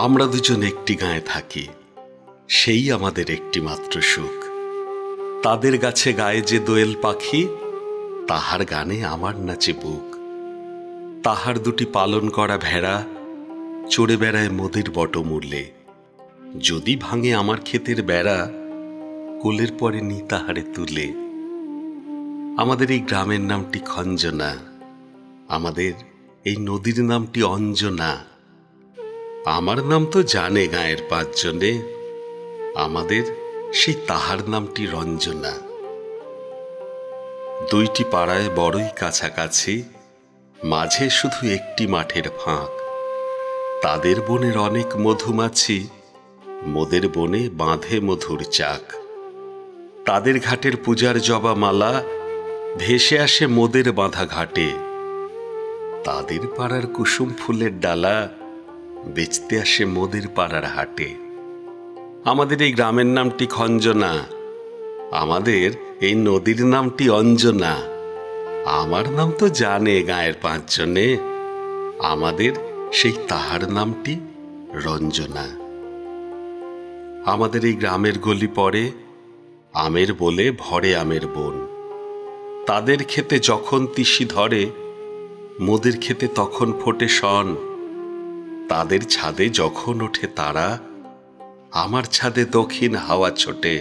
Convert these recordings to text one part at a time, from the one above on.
আমরা দুজন একটি গাঁয়ে থাকি, সেই আমাদের একটি মাত্র সুখ। তাদের গাছে গায়ে যে দোয়েল পাখি, তাহার গানে আমার নাচে বুক। তাহার দুটি পালন করা ভেড়া চড়ে বেড়ায় মোদের বটমূলে। যদি ভাঙে আমার ক্ষেতের বেড়া, কোলের পরে নি তাহারে তুলে। আমাদের এই গ্রামের নামটি খঞ্জনা, আমাদের এই নদীর নামটি অঞ্জনা। আমার নাম তো জানে গাঁয়ের পাঁচজনে, আমাদের সেই তাহার নামটি রঞ্জনা। দুইটি পাড়ায় বড়ই কাছাকাছি, মাঝে শুধু একটি মাঠের ফাঁক। তাদের বনের অনেক মধুমাছি, মোদের বনে বাঁধে মধুর চাক। তাদের ঘাটের পূজার জবা মালা ভেসে আসে মোদের বাঁধা ঘাটে। তাদের পাড়ার কুসুম ফুলের ডালা বেচতে আসে মোদের পাড়ার হাটে। আমাদের এই গ্রামের নামটি খঞ্জনা, আমাদের এই নদীর নামটি অঞ্জনা। আমার নাম তো জানে গাঁয়ের পাঁচজনে, আমাদের সেই তাহার নামটি রঞ্জনা। আমাদের এই গ্রামের গলি পড়ে আমের বলে ভরে আমের বন। তাদের ক্ষেতে যখন তিসি ধরে, মোদের ক্ষেতে তখন ফোটে শন। তাদের ছাদে যখন ওঠে তারা, আমার ছাদে দক্ষিণ হাওয়া ছোটে।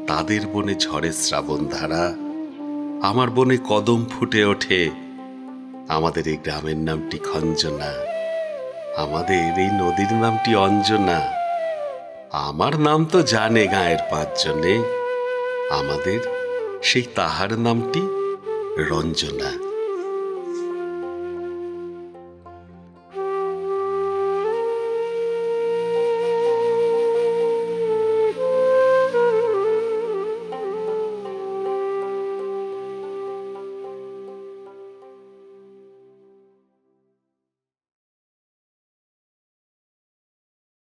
তাদের বনে ঝরে শ্রাবণ ধারা, আমার বনে কদম ফুটে ওঠে। আমাদের এই গ্রামের নামটি খঞ্জনা, আমাদের এই নদীর নামটি অঞ্জনা। আমার নাম তো জানে গাঁয়ের পাঁচজনে, আমাদের সেই তাহার নামটি রঞ্জনা।